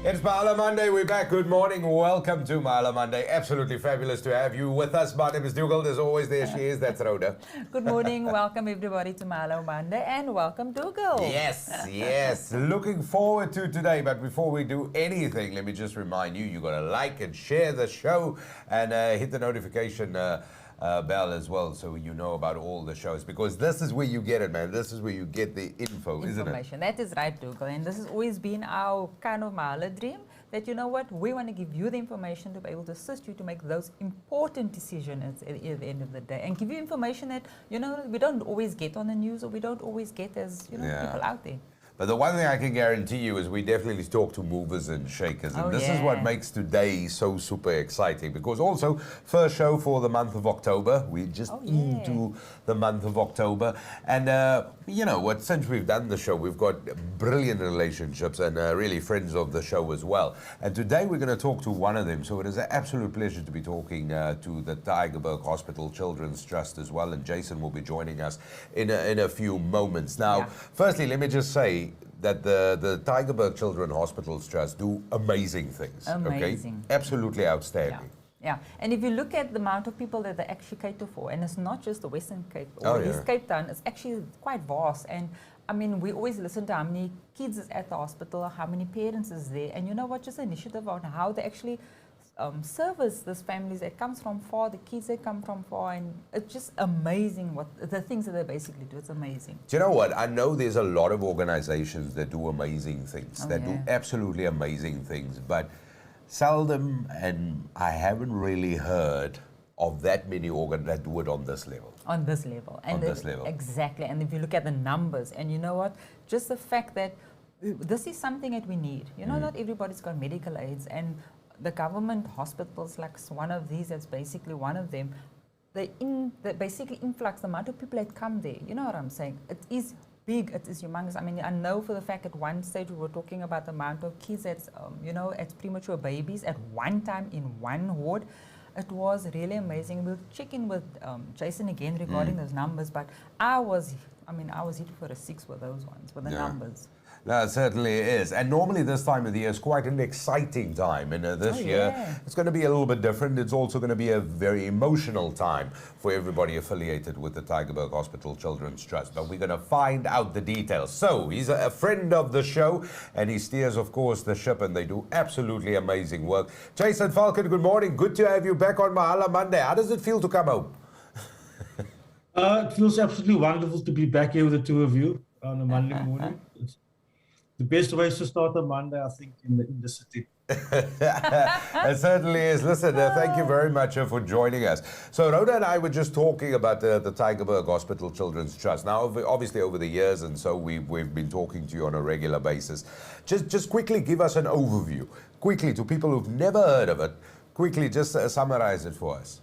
It's Mahala Monday. We're back. Good morning. Welcome to Mahala Monday. Absolutely fabulous to have you with us. My name is Dougal. As always, there she is. That's Rhoda. Good morning. Welcome everybody to Mahala Monday and welcome Dougal. Yes. Looking forward to today. But before we do anything, let me just remind you, you got to like and share the show and hit the notification bell as well, so you know about all the shows, because this is where you get it, man. This is where you get the information, isn't it? That is right, Dougal. And this has always been our kind of Mahala dream, that you know what, we want to give you the information to be able to assist you to make those important decisions at the end of the day, and give you information that, you know, we don't always get on the news, or we don't always get as, you know, people out there. But the one thing I can guarantee you is we definitely talk to movers and shakers. And this is what makes today so super exciting. Because also, first show for the month of October. We're just into the month of October. And, you know what, since we've done the show, we've got brilliant relationships and really friends of the show as well. And today we're going to talk to one of them. So it is an absolute pleasure to be talking to the Tygerburg Hospital Children's Trust as well. And Jason will be joining us in a few moments. Now, firstly, let me just say, that the Tygerburg Children's Hospitals Trust do amazing things. Amazing. Okay? Absolutely outstanding. Yeah, and if you look at the amount of people that they actually cater for, and it's not just the Western Cape or East Cape Town, it's actually quite vast. And I mean, we always listen to how many kids is at the hospital, how many parents is there, and you know what, just an initiative on how they actually service these families that comes from far, the kids that come from far, and it's just amazing what the things that they basically do. It's amazing. Do you know what? I know there's a lot of organizations that do amazing things, that do absolutely amazing things, but seldom, and I haven't really heard of that many organs that do it on this level. On this level. And on this level. Exactly. And if you look at the numbers, and you know what, just the fact that this is something that we need. You know, not everybody's got medical aids, and the government hospitals, like one of these, that's basically one of them, they basically influx the amount of people that come there. You know what I'm saying? It is big, it is humongous. I mean, I know for the fact at one stage we were talking about the amount of kids that's, you know, as premature babies at one time in one ward. It was really amazing. We'll check in with Jason again regarding those numbers, but I was hit for a 6 with those ones, with the numbers. No, it certainly is. And normally this time of the year is quite an exciting time. And this year, it's going to be a little bit different. It's also going to be a very emotional time for everybody affiliated with the Tygerburg Hospital Children's Trust. But we're going to find out the details. So, he's a friend of the show, and he steers, of course, the ship, and they do absolutely amazing work. Jason Falcon, good morning. Good to have you back on Mahala Monday. How does it feel to come home? It feels absolutely wonderful to be back here with the two of you on a Monday morning. It's the best way to start a Monday, I think, in the city. It certainly is. Listen, thank you very much for joining us. So Rhoda and I were just talking about the Tygerburg Hospital Children's Trust. Now, obviously over the years, and so we've been talking to you on a regular basis. Just quickly give us an overview, quickly, to people who've never heard of it. Quickly, just summarize it for us.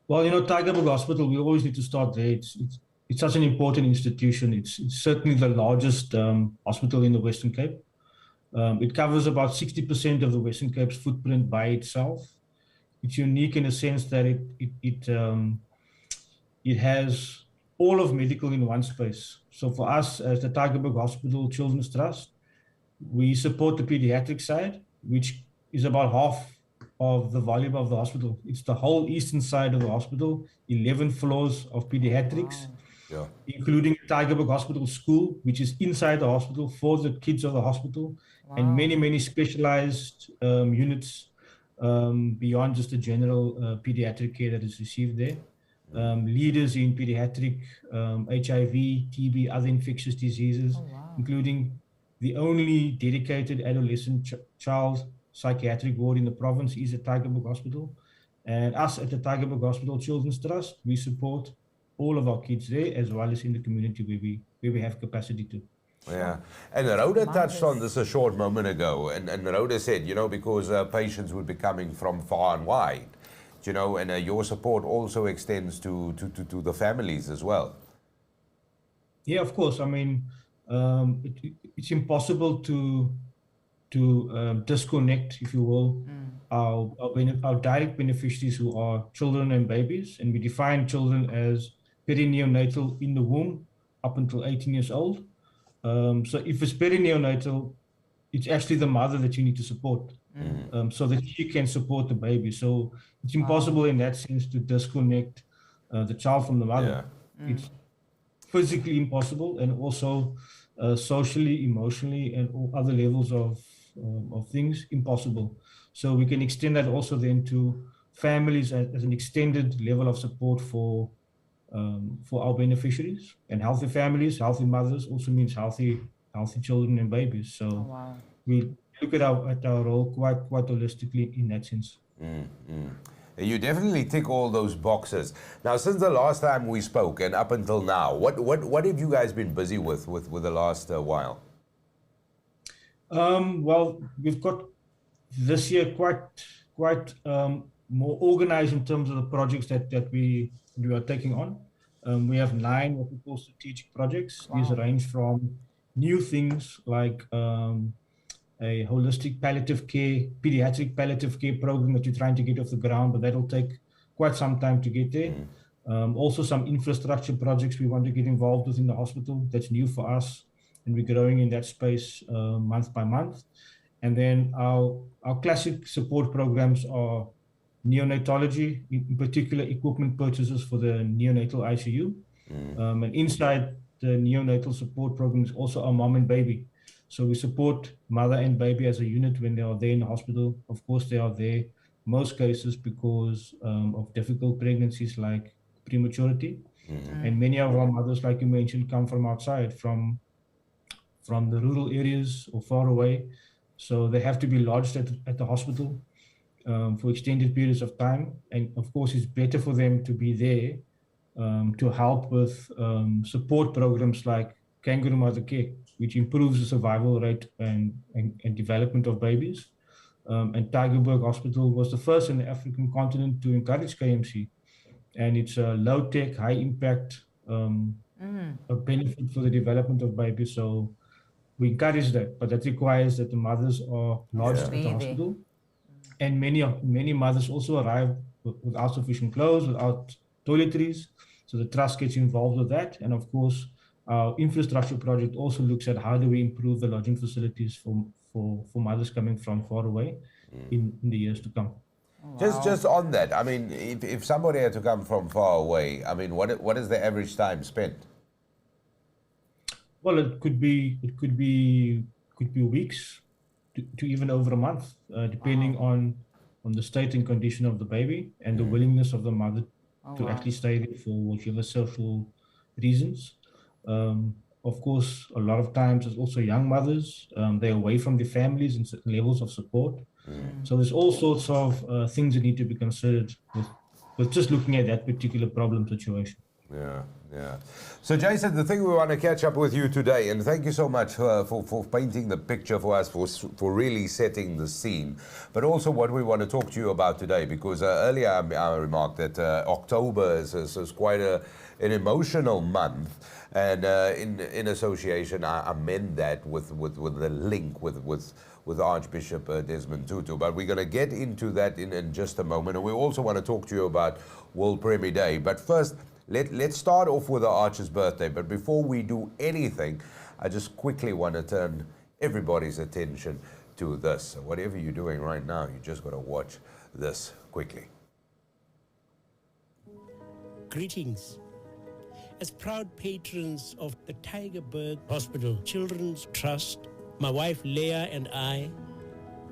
Well, you know, Tygerburg Hospital, we always need to start there. It's such an important institution. It's certainly the largest hospital in the Western Cape. It covers about 60% of the Western Cape's footprint by itself. It's unique in a sense that it has all of medical in one space. So for us, as the Tygerburg Hospital Children's Trust, we support the pediatric side, which is about half of the volume of the hospital. It's the whole eastern side of the hospital, 11 floors of pediatrics. Wow. Including Tygerburg Hospital School, which is inside the hospital for the kids of the hospital, and many specialized units beyond just the general pediatric care that is received there. Leaders in pediatric HIV, TB, other infectious diseases, including the only dedicated adolescent child psychiatric ward in the province is at Tygerburg Hospital. And us at the Tygerburg Hospital Children's Trust, we support all of our kids there, as well as in the community where we have capacity to. Yeah, and Rhoda touched on this a short moment ago, and Rhoda said, you know, because patients would be coming from far and wide, you know, and your support also extends to the families as well. Yeah, of course. I mean, it's impossible to disconnect, if you will, our direct beneficiaries, who are children and babies, and we define children as perineonatal in the womb up until 18 years old. So if it's perineonatal, it's actually the mother that you need to support, so that she can support the baby. So it's impossible in that sense to disconnect the child from the mother. It's physically impossible, and also socially, emotionally, and all other levels of things impossible. So we can extend that also then to families as an extended level of support for our beneficiaries. And healthy families, healthy mothers also means healthy children and babies. So we look at our role quite holistically in that sense. You definitely tick all those boxes. Now, since the last time we spoke and up until now, what have you guys been busy with the last while? Well, we've got this year quite more organized in terms of the projects that we are taking on. We have 9 what we call strategic projects. These range from new things like a holistic palliative care, pediatric palliative care program that you're trying to get off the ground, but that'll take quite some time to get there. Also some infrastructure projects we want to get involved with in the hospital. That's new for us, and we're growing in that space month by month. And then our classic support programs are neonatology, in particular equipment purchases for the neonatal ICU. And inside the neonatal support program is also our mom and baby. So we support mother and baby as a unit when they are there in the hospital. Of course, they are there most cases because of difficult pregnancies like prematurity. And many of our mothers, like you mentioned, come from outside, from the rural areas or far away. So they have to be lodged at the hospital for extended periods of time. And of course, it's better for them to be there to help with support programs like kangaroo mother care, which improves the survival rate and development of babies. And Tygerburg Hospital was the first in the African continent to encourage KMC. And it's a low-tech, high-impact a benefit for the development of babies. So we encourage that, but that requires that the mothers are lodged at the hospital. And many mothers also arrive without sufficient clothes, without toiletries. So the trust gets involved with that. And of course, our infrastructure project also looks at how do we improve the lodging facilities for mothers coming from far away in the years to come. Just on that, I mean, if somebody had to come from far away, I mean, what is the average time spent? Well, it could be weeks to even over a month, depending on the state and condition of the baby and the willingness of the mother to actually stay there for whichever social reasons. Of course, a lot of times it's also young mothers. They're away from their families and certain levels of support. So there's all sorts of things that need to be considered with just looking at that particular problem situation. Yeah. So Jason, the thing we want to catch up with you today, and thank you so much for painting the picture for us, for really setting the scene, but also what we want to talk to you about today, because earlier I remarked that October is quite an emotional month, and in association I amend that with the link with Archbishop Desmond Tutu. But we're going to get into that in just a moment, and we also want to talk to you about World Preemie Day. But first, let's start off with the Arch's birthday. But before we do anything, I just quickly want to turn everybody's attention to this. So whatever you're doing right now, you just got to watch this quickly. Greetings. As proud patrons of the Tygerburg Hospital Children's Trust, my wife Leah and I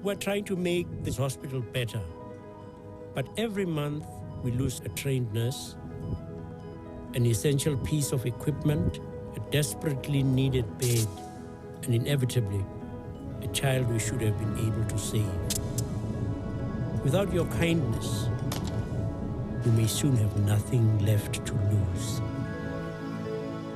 were trying to make this hospital better. But every month we lose a trained nurse, an essential piece of equipment, a desperately needed bed, and inevitably, a child we should have been able to save. Without your kindness, we may soon have nothing left to lose.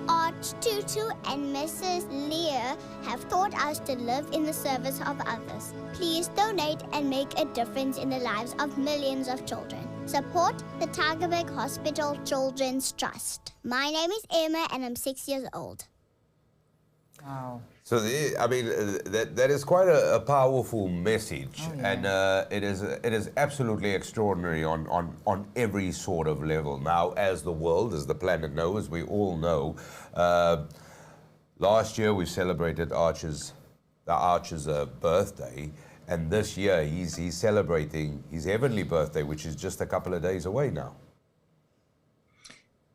Arch Tutu and Mrs. Leah have taught us to live in the service of others. Please donate and make a difference in the lives of millions of children. Support the Tygerburg Hospital Children's Trust. My name is Emma and I'm 6 years old. Wow. So, that is quite a powerful message, and it is absolutely extraordinary on every sort of level. Now, as the world, as the planet knows, as we all know, last year we celebrated Arch's the Archer's birthday. And this year he's celebrating his heavenly birthday, which is just a couple of days away now.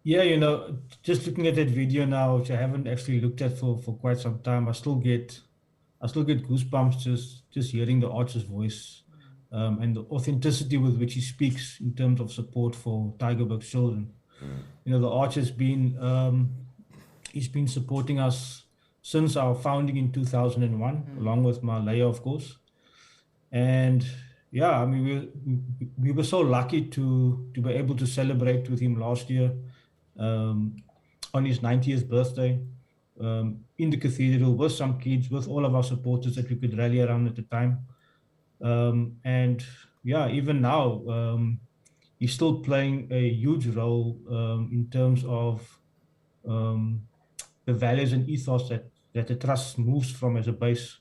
Yeah, you know, just looking at that video now, which I haven't actually looked at for quite some time, I still get goosebumps just hearing the Archer's voice, and the authenticity with which he speaks in terms of support for Tygerburg children. You know, the Archer's been he's been supporting us since our founding in 2001, along with Mahala, of course. And yeah, I mean, we were so lucky to be able to celebrate with him last year, on his 90th birthday, in the cathedral with some kids, with all of our supporters that we could rally around at the time. And yeah, even now, he's still playing a huge role in terms of the values and ethos that the trust moves from as a base.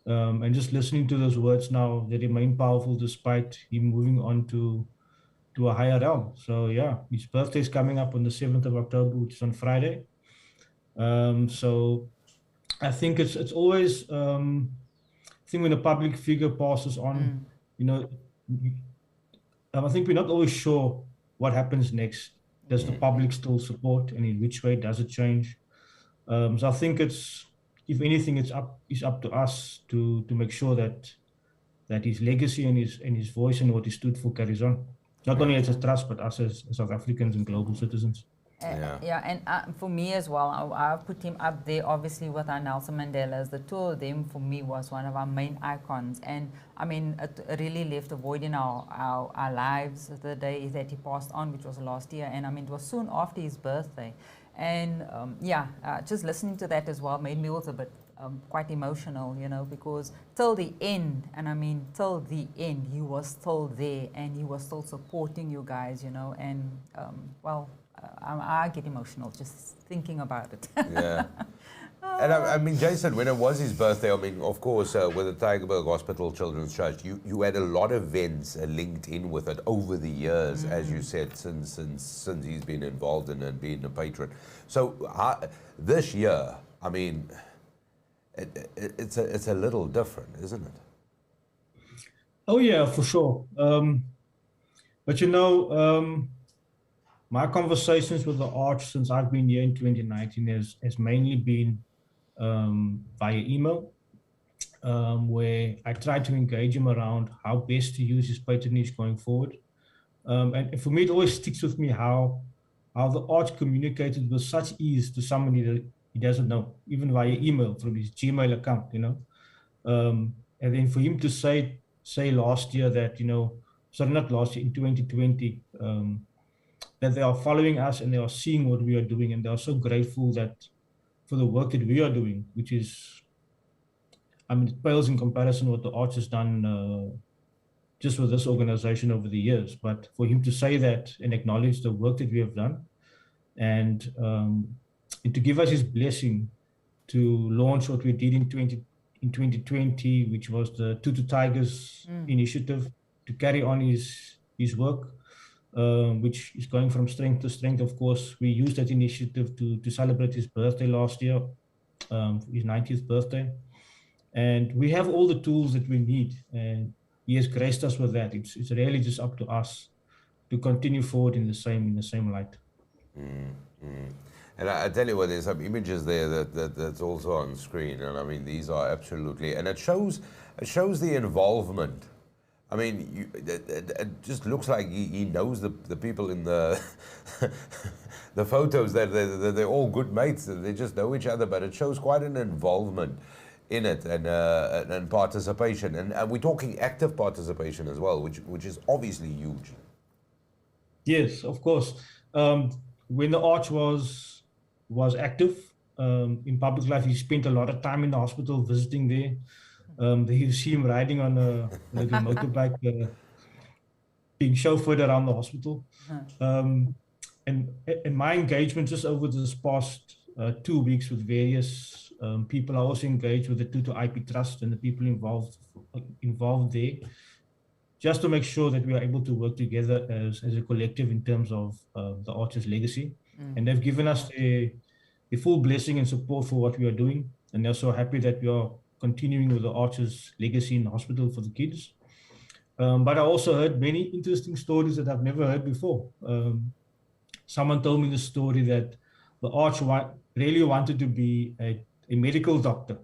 And just listening to those words now, they remain powerful despite him moving on to a higher realm. So yeah, his birthday is coming up on the 7th of October, which is on Friday. So I think it's always, I think when a public figure passes on, you know, I think we're not always sure what happens next. Does the public still support, and in which way does it change? So I think it's, if anything, it's up to us to make sure that his legacy and his voice and what he stood for carries on. Not only as a trust, but us as South Africans and global citizens. Yeah, and for me as well, I put him up there, obviously, with our Nelson Mandelas. The two of them, for me, was one of our main icons. And, I mean, it really left a void in our lives the day that he passed on, which was last year. And, I mean, it was soon after his birthday. And, just listening to that as well made me also a bit quite emotional, you know, because till the end, and I mean till the end, he was still there and he was still supporting you guys, you know, and I get emotional just thinking about it. Yeah. And I mean, Jason, when it was his birthday, I mean, of course, with the Tygerburg Hospital Children's Church, you had a lot of events linked in with it over the years, as you said, since he's been involved in and being a patron. So this year, I mean, it's a little different, isn't it? Oh yeah, for sure. But you know, my conversations with the Arch since I've been here in 2019 has mainly been via email, where I try to engage him around how best to use his patronage going forward. And for me, it always sticks with me how the Arch communicated with such ease to somebody that he doesn't know, even via email from his Gmail account, you know. And then for him to say last year that, you know, sorry, not last year, in 2020, that they are following us and they are seeing what we are doing, and they are so grateful that for the work that we are doing, which is, I mean, it pales in comparison what the Arch has done just with this organization over the years. But for him to say that and acknowledge the work that we have done, and to give us his blessing to launch what we did in 2020, which was the Tutu Tigers initiative, to carry on his work, which is going from strength to strength. Of course, we used that initiative to celebrate his birthday last year, his 90th birthday. And we have all the tools that we need, and he has graced us with that. It's really just up to us to continue forward in the same light. And I tell you what, there's some images there that's also on screen, and I mean, these are absolutely, and it shows the involvement. I mean, it just looks like he knows the people in the the photos. They're all good mates. They just know each other, but it shows quite an involvement in it, and participation, and we're talking active participation as well, which is obviously huge. Yes, of course. When the Arch was active in public life, he spent a lot of time in the hospital visiting there. You see him riding on a little motorbike, being chauffeured around the hospital. And my engagement just over this past 2 weeks with various people, I also engaged with the Tutu IP Trust and the people involved there, just to make sure that we are able to work together as a collective in terms of the Arch's legacy. And they've given us the full blessing and support for what we are doing. And they're so happy that we are continuing with the Arch's legacy in the hospital for the kids. But I also heard many interesting stories that I've never heard before. Someone told me the story that the Arch really wanted to be a medical doctor.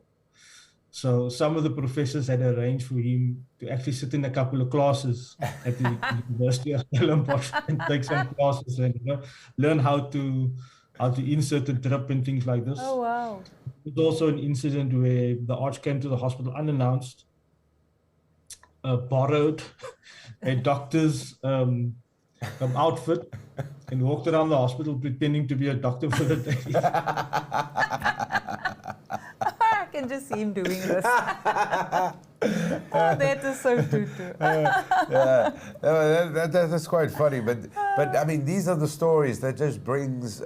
So some of the professors had arranged for him to actually sit in a couple of classes at the University of Stellenbosch and take some classes and learn how to insert a drip and things like this. Oh, wow. There's also an incident where the Arch came to the hospital unannounced, borrowed a doctor's outfit and walked around the hospital pretending to be a doctor for the day. I can just see him doing this. Oh, that is so tutu. That's quite funny. But I mean, these are the stories that just brings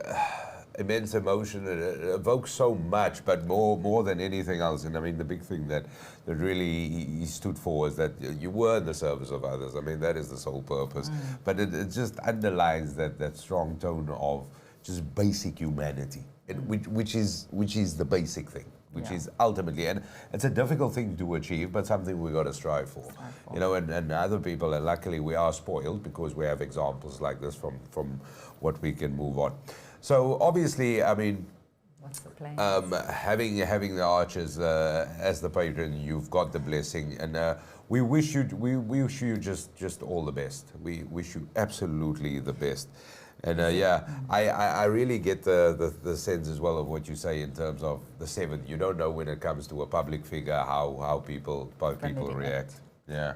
immense emotion. It evokes so much, but more than anything else. And I mean, the big thing that really he stood for is that you were in the service of others. I mean, that is the sole purpose. But it just underlines that strong tone of just basic humanity, which is the basic thing. Which is ultimately, and it's a difficult thing to achieve, but something we've got to strive for. You know, and other people, and luckily we are spoiled because we have examples like this from what we can move on. So obviously, I mean, what's the plan? Having the Archers as the patron, you've got the blessing, and we wish you just all the best. We wish you absolutely the best. And I really get the sense as well of what you say in terms of the 7th. You don't know when it comes to a public figure how people react. Yeah.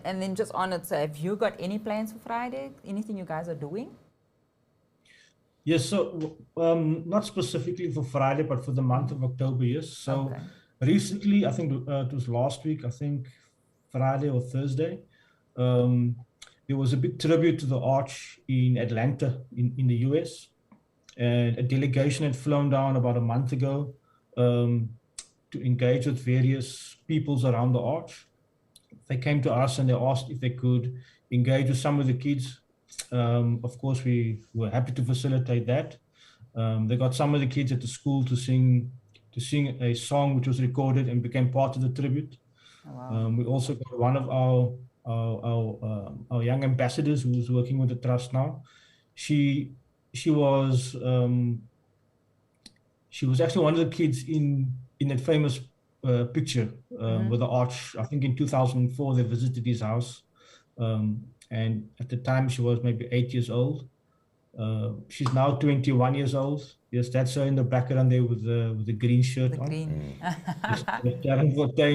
And then just on it, so have you got any plans for Friday? Anything you guys are doing? Yes, so not specifically for Friday, but for the month of October, yes. So recently, I think it was last week, I think Friday or Thursday, there was a big tribute to the Arch in Atlanta, in the US. And a delegation had flown down about a month ago to engage with various peoples around the Arch. They came to us and they asked if they could engage with some of the kids. Of course, we were happy to facilitate that. They got some of the kids at the school to sing a song which was recorded and became part of the tribute. Oh, wow. We also got one of our young ambassadors who is working with the trust now. She was actually one of the kids in that famous picture with the Arch. I think in 2004 they visited his house, and at the time she was maybe 8 years old. She's now 21 years old. Yes, that's her in the background there with the green shirt on. Green.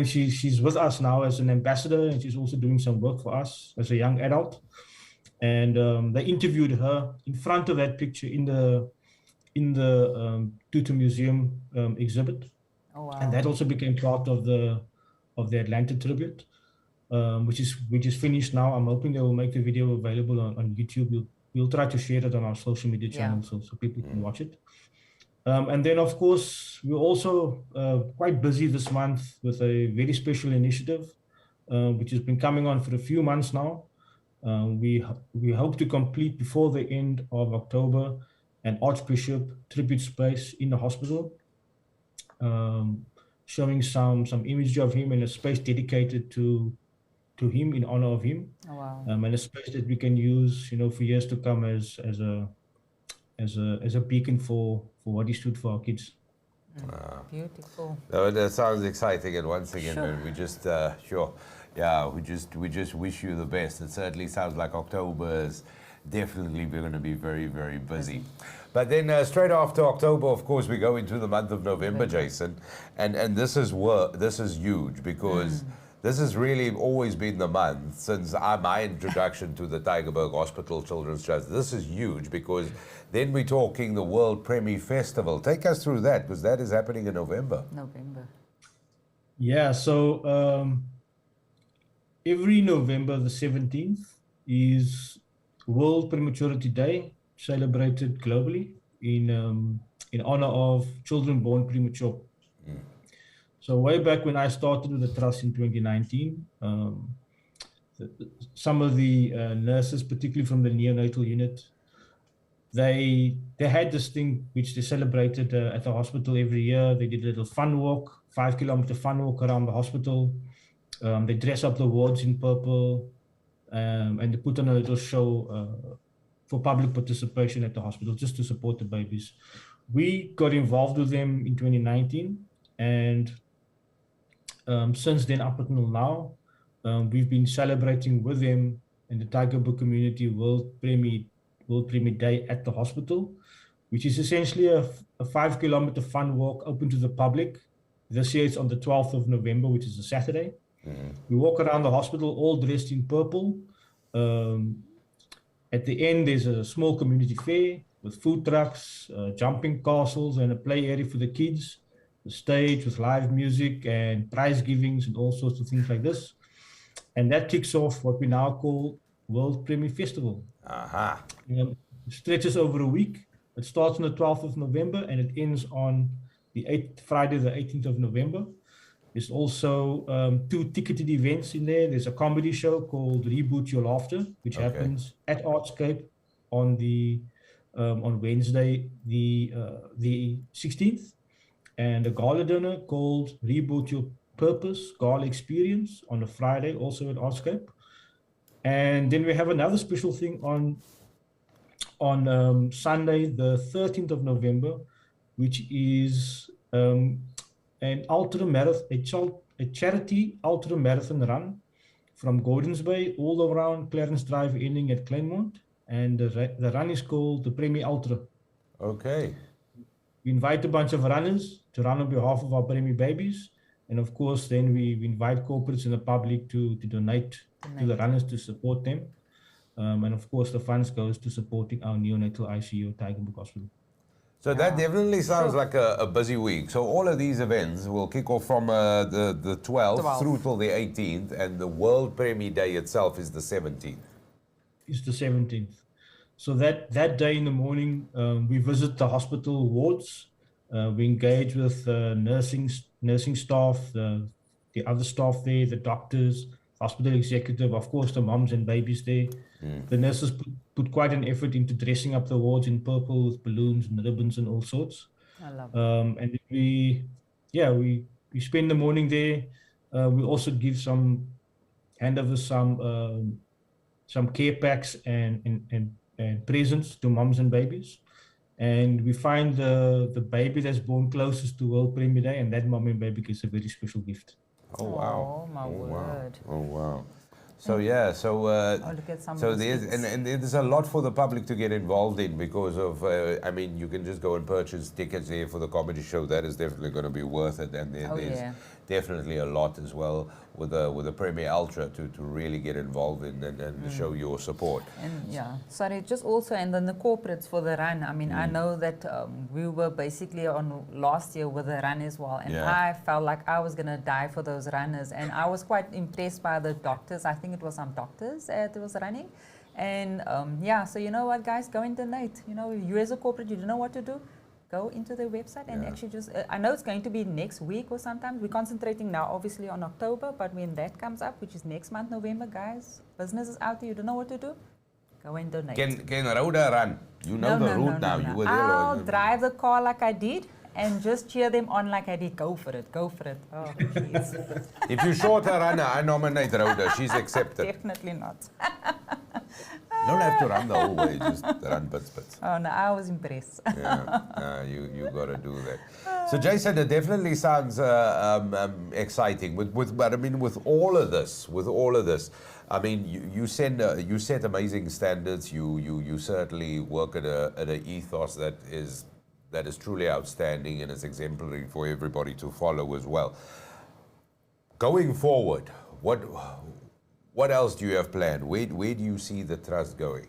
She's with us now as an ambassador, and she's also doing some work for us as a young adult. And they interviewed her in front of that picture in the Tutu Museum exhibit. Oh, wow. And that also became part of the Atlanta tribute, which is finished now. I'm hoping they will make the video available on YouTube. We'll try to share it on our social media channels so people can watch it. And then, of course, we're also quite busy this month with a very special initiative, which has been coming on for a few months now. We hope to complete before the end of October an Archbishop tribute space in the hospital, showing some image of him and a space dedicated to him in honor of him. Oh, wow. And a space that we can use, for years to come as a beacon for what he stood for our kids. Wow. Beautiful. No, that sounds exciting, and once again, we just we just wish you the best. It certainly sounds like October is definitely going to be very, very busy. But then straight after October, of course, we go into the month of November, Jason, and this is huge because this has really always been the month since my introduction to the Tygerburg Hospital Children's Trust. This is huge because then we're talking the World Preemie Festival. Take us through that, because that is happening in November. Yeah, so every November the 17th is World Prematurity Day, celebrated globally in honor of children born premature. So way back when I started with the trust in 2019, some of the nurses, particularly from the neonatal unit, they had this thing which they celebrated at the hospital every year. They did a little fun walk, 5-kilometer fun walk around the hospital. They dress up the wards in purple, and they put on a little show for public participation at the hospital just to support the babies. We got involved with them in 2019, and since then up until now, we've been celebrating with them in the Tygerburg community World Preemie Day at the hospital, which is essentially a 5-kilometer fun walk open to the public. This year it's on the 12th of November, which is a Saturday. We walk around the hospital all dressed in purple. At the end, there's a small community fair with food trucks, jumping castles, and a play area for the kids. The stage with live music and prize givings and all sorts of things like this. And that kicks off what we now call World Preemie Festival. It stretches over a week. It starts on the 12th of November and it ends on Friday, the 18th of November. There's also 2 ticketed events in there. There's a comedy show called Reboot Your Laughter, which happens at Artscape on Wednesday, the 16th. And a gala dinner called Reboot Your Purpose Gala Experience on a Friday, also at Artscape. And then we have another special thing on Sunday, the 13th of November, which is an ultra marathon, a charity ultra marathon run from Gordons Bay all around Clarence Drive, ending at Claremont. And the run is called the Preemie Ultra. Okay. We invite a bunch of runners to run on behalf of our Preemie babies. And of course, then we invite corporates and the public to donate to the runners to support them. And of course, the funds goes to supporting our neonatal ICU at Tygerburg Hospital. So that definitely sounds like a busy week. So all of these events will kick off from the 12th through till the 18th, and the World Preemie Day itself is the 17th. It's the 17th. So that day in the morning, we visit the hospital wards. We engage with nursing staff, the other staff there, the doctors, hospital executive, of course, the moms and babies there. The nurses put quite an effort into dressing up the wards in purple with balloons and ribbons and all sorts. I love it. And we spend the morning there. We also hand over some care packs and presents to moms and babies. And we find the baby that's born closest to World Preemie Day, and that mom and baby gets a very special gift. Oh wow! Oh my word! Wow. Oh wow! So yeah, look at some so of there's these. and there's a lot for the public to get involved in because of I mean you can just go and purchase tickets there for the comedy show. That is definitely going to be worth it, and there's definitely a lot as well with the Preemie Ultra to really get involved in and show your support. And just also and then the corporates for the run. I mean, I know that we were basically on last year with the run as well, and I felt like I was gonna die for those runners, and I was quite impressed by the doctors. I think it was some doctors that was running, and so you know what, guys, go and donate. You know, you as a corporate, you don't know what to do. Go into the website and actually just, I know it's going to be next week or sometime. We're concentrating now obviously on October, but when that comes up, which is next month, November, guys, businesses out there, you don't know what to do, go and donate. Can Rhoda run? You know the route now. You were there. I'll drive the car like I did and just cheer them on like I did. Go for it, go for it. Oh, jeez. If you short a runner, I nominate Rhoda. She's accepted. Definitely not. You don't have to run the whole way, just run bits. Oh no, I was impressed. You got to do that. So Jason, it definitely sounds exciting. But I mean, with all of this, I mean, you set amazing standards. You certainly work at an ethos that is truly outstanding and is exemplary for everybody to follow as well. Going forward, what else do you have planned? Where do you see the trust going?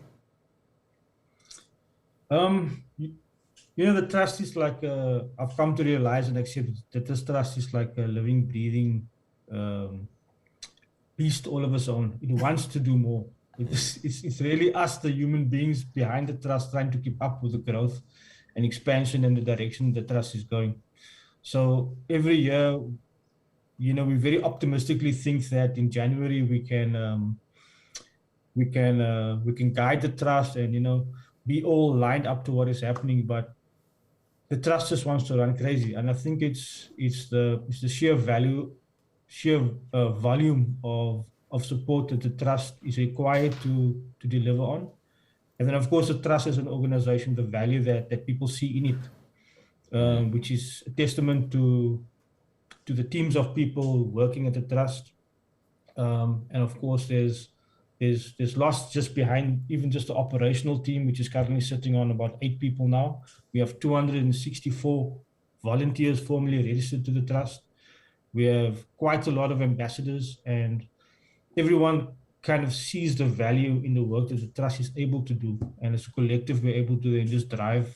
You know, the trust is like, I've come to realize and accept that this trust is like a living, breathing beast all of its own. It wants to do more. It's really us, the human beings behind the trust, trying to keep up with the growth and expansion and the direction the trust is going. So every year, you know, we very optimistically think that in January we can guide the trust, and you know, be all lined up to what is happening, but the trust just wants to run crazy. And I think it's the sheer volume of support that the trust is required to deliver on. And then, of course, the trust as an organization, the value that people see in it, which is a testament to the teams of people working at the trust. And of course, there's lots just behind even just the operational team, which is currently sitting on about 8 people now. We have 264 volunteers formally registered to the trust. We have quite a lot of ambassadors, and everyone kind of sees the value in the work that the trust is able to do. And as a collective, we're able to then just drive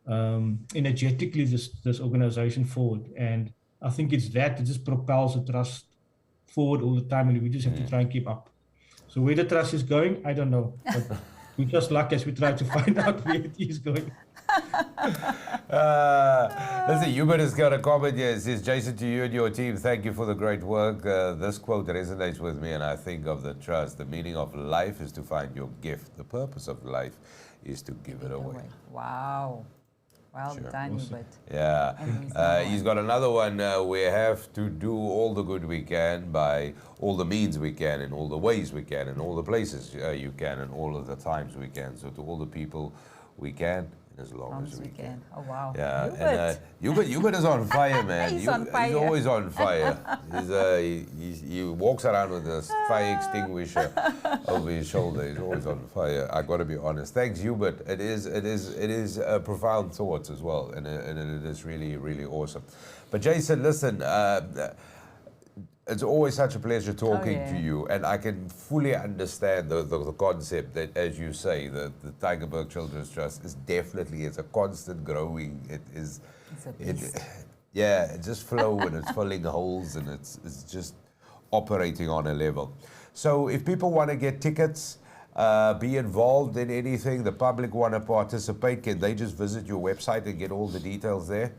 energetically this organization forward. And I think it's that just propels the trust forward all the time, and we just have to try and keep up. So where the trust is going, I don't know. But we just luck as we try to find out where it is going. Listen, Hubert has got a comment here. It says, Jason, to you and your team, thank you for the great work. This quote resonates with me, and I think of the trust. The meaning of life is to find your gift. The purpose of life is to give it away. Wow. Well done, Hubert. Yeah. He's got another one. We have to do all the good we can by all the means we can, in all the ways we can, in all the places you can, and all of the times we can. So to all the people we can, as long as we can. Oh, wow. Yeah, Hubert is on fire, man. He's on fire. He's always on fire. He walks around with a fire extinguisher over his shoulder. He's always on fire. I got to be honest. Thanks, Hubert. It is profound thoughts as well, and it is really, really awesome. But Jason, listen. It's always such a pleasure talking to you, and I can fully understand the concept that, as you say, the Tygerburg Children's Trust is definitely, it's a constant growing. It's just flow, and it's filling holes, and it's just operating on a level. So if people want to get tickets, be involved in anything, the public want to participate, can they just visit your website and get all the details there?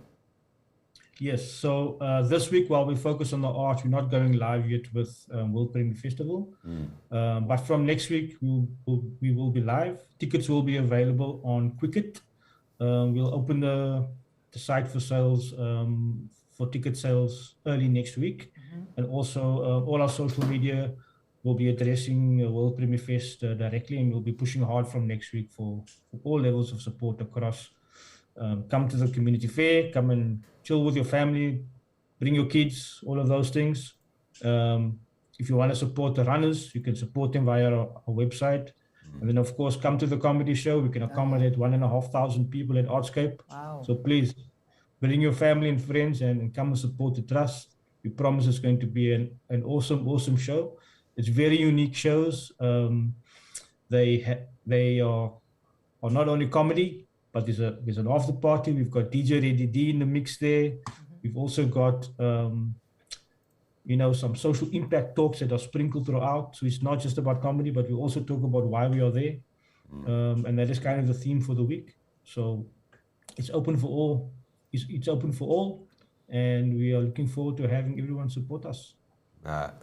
Yes, so this week, while we focus on the art, we're not going live yet with World Preemie Festival. But from next week, we will be live. Tickets will be available on Quicket. We'll open the site for sales, for ticket sales early next week. And also all our social media will be addressing World Preemie Fest directly, and we'll be pushing hard from next week for all levels of support across. Come to the community fair, come and chill with your family, bring your kids, all of those things. If you want to support the runners, you can support them via our website. And then, of course, come to the comedy show. We can accommodate 1,500 people at Artscape. Wow. So please, bring your family and friends and come and support the trust. We promise it's going to be an awesome, awesome show. It's very unique shows. They are not only comedy, but there's an after party. We've got DJ Reddy D in the mix there. We've also got some social impact talks that are sprinkled throughout. So it's not just about comedy, but we also talk about why we are there. And that is kind of the theme for the week. So it's open for all. It's open for all. And we are looking forward to having everyone support us.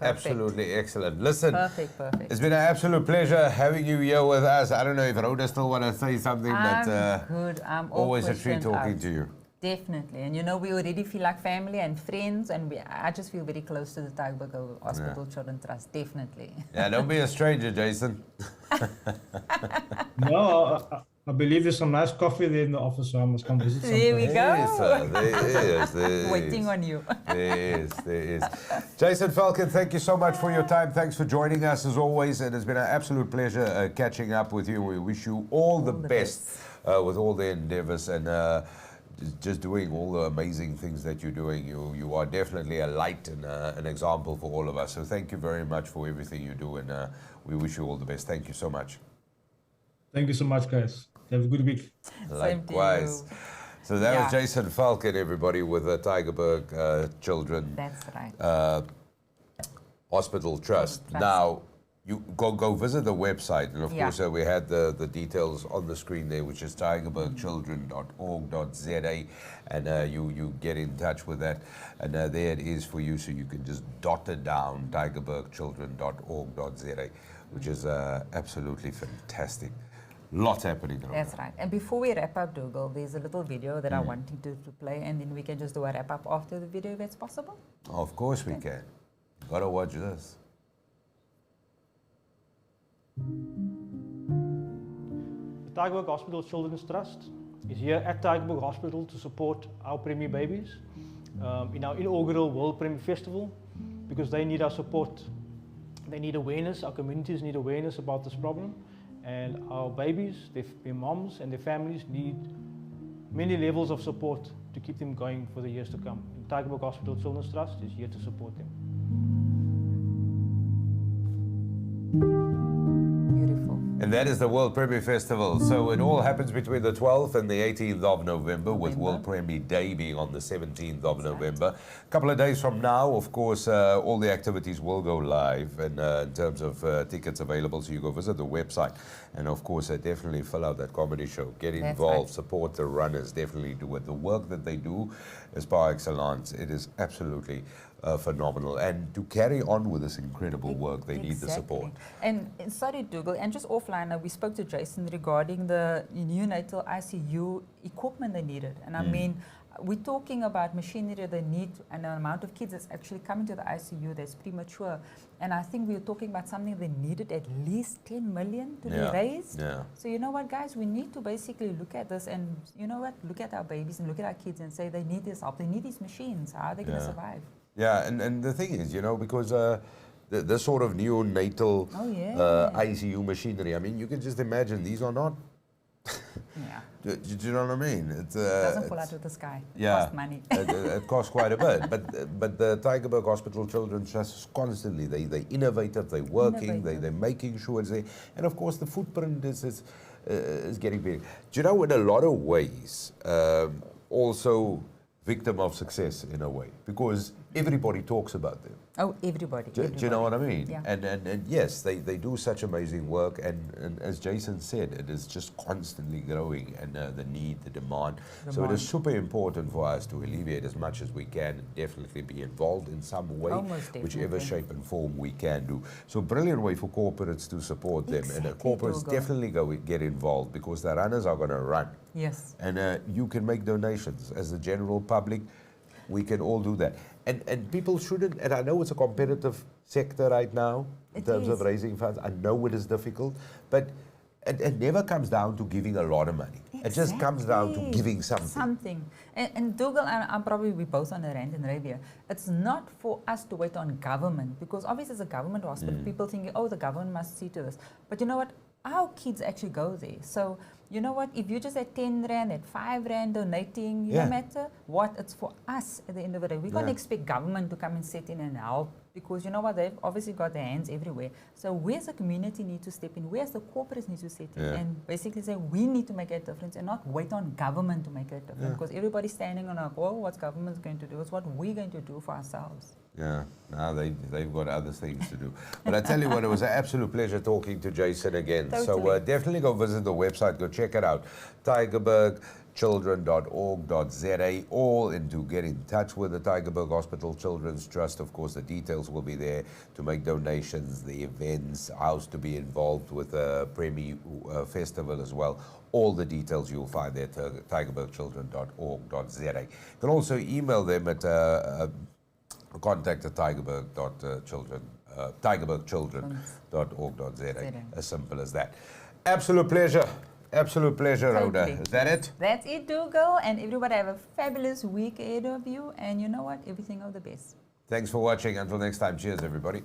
Absolutely excellent. Listen, Perfect. It's been an absolute pleasure having you here with us. I don't know if Rhoda still want to say something, but good. I'm always a treat talking to you. Definitely. And we already feel like family and friends, and I just feel very close to the Tygerburg Hospital Children's Trust. Definitely. Yeah, don't be a stranger, Jason. No, I believe there's some nice coffee there in the office, so I must come visit sometime. There we go. There is. Waiting on you. There is. Jason Falcon, thank you so much for your time. Thanks for joining us as always. It has been an absolute pleasure catching up with you. We wish you all the best with all the endeavors and just doing all the amazing things that you're doing. You are definitely a light and an example for all of us. So thank you very much for everything you do, and we wish you all the best. Thank you so much. Thank you so much, guys. Have a good week. Likewise. So that was Jason Falcon, everybody, with the Tygerburg Children That's right. Hospital Trust. Now, you go visit the website, and of course we had the details on the screen there, which is tygerburgchildren.org.za, and you get in touch with that, and there it is for you, so you can just dot it down, tygerburgchildren.org.za, which is absolutely fantastic. Lots happening. That's right. And before we wrap up, Dougal, there's a little video that I'm wanting to play, and then we can just do a wrap up after the video if it's possible. Of course we can. Gotta watch this. The Tygerburg Hospital Children's Trust is here at Tygerburg Hospital to support our preemie babies in our inaugural World Preemie Festival, because they need our support. They need awareness, our communities need awareness about this problem, and our babies, their moms and their families need many levels of support to keep them going for the years to come. And Tygerburg Hospital Children's Trust is here to support them. Beautiful. And that is the World Preemie Festival. So it all happens between the 12th and the 18th of November, with World Preemie Day being on the 17th of November. A couple of days from now, of course, all the activities will go live, and in terms of tickets available, so you go visit the website. And of course, definitely fill out that comedy show. Get involved, support the runners, definitely do it. The work that they do is par excellence. It is absolutely phenomenal, and to carry on with this incredible work, they need the support. And sorry, Dougal, and just offline, we spoke to Jason regarding the neonatal ICU equipment they needed, and I mean, we're talking about machinery they need, and the amount of kids that's actually coming to the ICU that's premature, and I think we were talking about something they needed at least 10 million to be raised. So you know what, guys, we need to basically look at this, and you know what, look at our babies and look at our kids and say they need this help, they need these machines. How are they going to survive? Yeah, and the thing is, you know, because the sort of neonatal ICU machinery, I mean, you can just imagine these are not. Do you know what I mean? It doesn't fall out of the sky. It costs money. It costs quite a bit. But the Tygerburg Hospital Children's Trust constantly, they innovative, they're working, they're making sure it's there. And of course, the footprint is getting big. Do you know, in a lot of ways, also victim of success in a way, because everybody talks about them. Oh, everybody. Do you know what I mean? Yeah. And yes, they do such amazing work, and as Jason said, it is just constantly growing, and the need, the demand. So it is super important for us to alleviate as much as we can, and definitely be involved in some way, whichever shape and form we can do. So brilliant way for corporates to support them, and corporates definitely get involved, because the runners are going to run. Yes. And you can make donations as the general public. We can all do that. And people shouldn't, and I know it's a competitive sector right now in terms of raising funds. I know it is difficult, but it never comes down to giving a lot of money. It just comes down to giving something. And Dougal, I'm probably, we both on the rant and rave here. It's not for us to wait on government, because obviously as a government hospital, people thinking, oh, the government must see to this. But you know what? Our kids actually go there. So, you know what, if you just at 10 Rand, at 5 Rand donating, no matter what, it's for us at the end of the day. We can't expect government to come and sit in and help, because you know what, they've obviously got their hands everywhere. So we as a community need to step in, we as the corporates need to step in and basically say we need to make a difference and not wait on government to make a difference, because everybody's standing on like, oh, what's government's going to do? It's what we're going to do for ourselves. Yeah, now they've got other things to do. But I tell you what, it was an absolute pleasure talking to Jason again. Totally. So definitely go visit the website, go check it out. Tygerburgchildren.org.za, all and to get in touch with the Tygerburg Hospital Children's Trust. Of course, the details will be there to make donations, the events, how to be involved with the Preemie Festival as well. All the details you'll find there at tygerburgchildren.org.za. You can also email them at contact at tygerburgchildren.org.za. As simple as that. Absolute pleasure. Absolute pleasure, Rhoda. Is that it? That's it, Dougal. And everybody have a fabulous week ahead of you. And you know what? Everything of the best. Thanks for watching. Until next time. Cheers, everybody.